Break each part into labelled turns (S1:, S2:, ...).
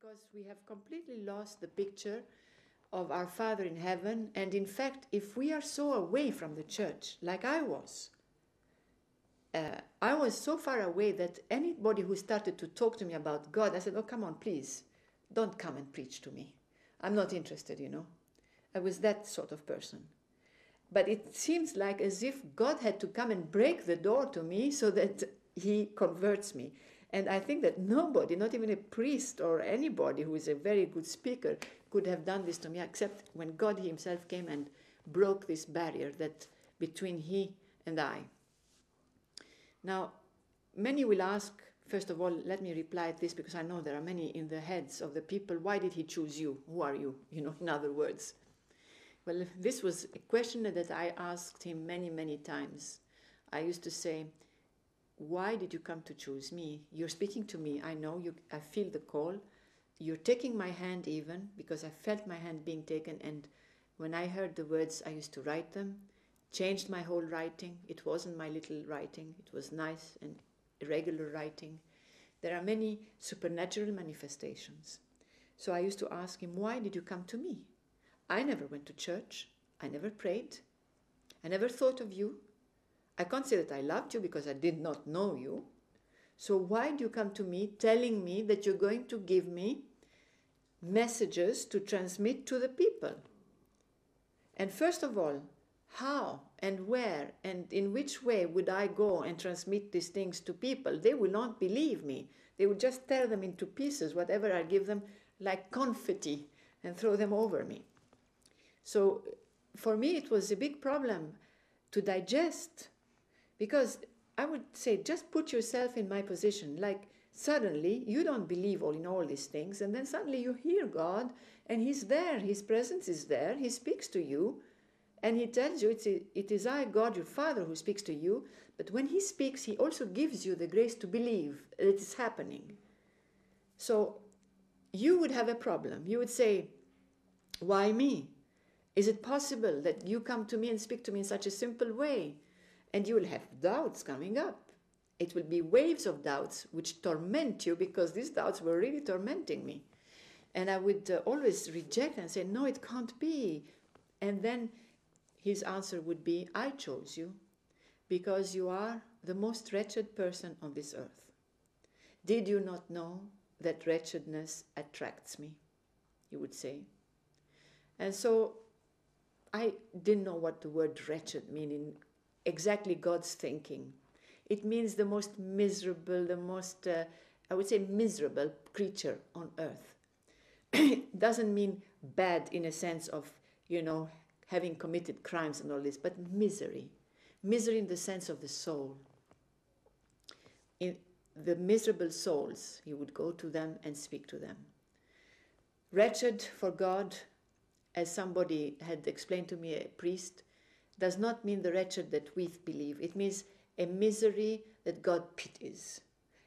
S1: because we have completely lost the picture of our Father in heaven. And in fact, if we are so away from the church, like I was so far away that anybody who started to talk to me about God, I said, oh, come on, please, don't come and preach to me. I'm not interested, you know. I was that sort of person. But it seems like as if God had to come and break the door to me so that he converts me. And I think that nobody, not even a priest or anybody who is a very good speaker, could have done this to me, except when God himself came and broke this barrier that between he and I. Now, many will ask, first of all, let me reply to this, because I know there are many in the heads of the people, why did he choose you? Who are you? You know, in other words. Well, this was a question that I asked him many, many times. I used to say, why did you come to choose me? You're speaking to me. I know you. I feel the call. You're taking my hand even, because I felt my hand being taken. And when I heard the words, I used to write them, changed my whole writing. It wasn't my little writing. It was nice and irregular writing. There are many supernatural manifestations. So I used to ask him, why did you come to me? I never went to church. I never prayed. I never thought of you. I can't say that I loved you because I did not know you. So why do you come to me telling me that you're going to give me messages to transmit to the people? And first of all, how and where and in which way would I go and transmit these things to people? They will not believe me. They will just tear them into pieces, whatever I give them, like confetti, and throw them over me. So for me it was a big problem to digest, because I would say, just put yourself in my position. Like suddenly you don't believe in all these things, and then suddenly you hear God and he's there, his presence is there, he speaks to you, and he tells you it is I, God, your Father, who speaks to you. But when he speaks, he also gives you the grace to believe that it is happening. So you would have a problem. You would say, why me? Is it possible that you come to me and speak to me in such a simple way? And you will have doubts coming up. It will be waves of doubts which torment you, because these doubts were really tormenting me. And I would always reject and say, no, it can't be. And then his answer would be, I chose you because you are the most wretched person on this earth. Did you not know that wretchedness attracts me? He would say. And so I didn't know what the word wretched meant in exactly God's thinking. It means the most miserable, the most, I would say, miserable creature on earth. It doesn't mean bad in a sense of, you know, having committed crimes and all this, but misery. Misery in the sense of the soul. In the miserable souls, he would go to them and speak to them. Wretched for God, as somebody had explained to me, a priest, does not mean the wretched that we believe. It means a misery that God pities.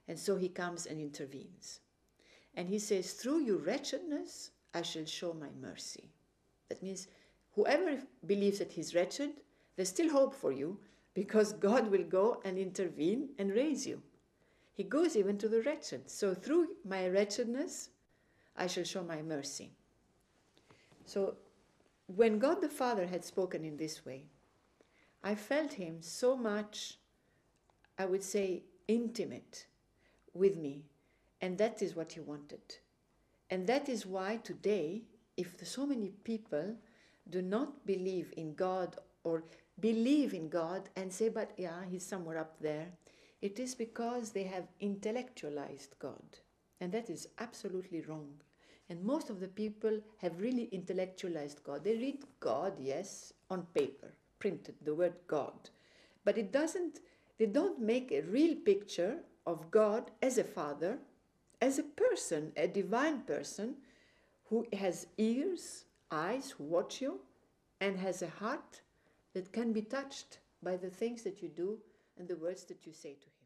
S1: And so he comes and intervenes. And he says, through your wretchedness, I shall show my mercy. That means whoever believes that he's wretched, there's still hope for you, because God will go and intervene and raise you. He goes even to the wretched. So through my wretchedness, I shall show my mercy. So when God the Father had spoken in this way, I felt him so much, I would say, intimate with me. And that is what he wanted. And that is why today, if so many people do not believe in God, or believe in God and say, but yeah, he's somewhere up there, it is because they have intellectualized God. And that is absolutely wrong. And most of the people have really intellectualized God. They read God, yes, on paper, printed, the word God. But they don't make a real picture of God as a father, as a person, a divine person, who has ears, eyes, who watch you, and has a heart that can be touched by the things that you do and the words that you say to him.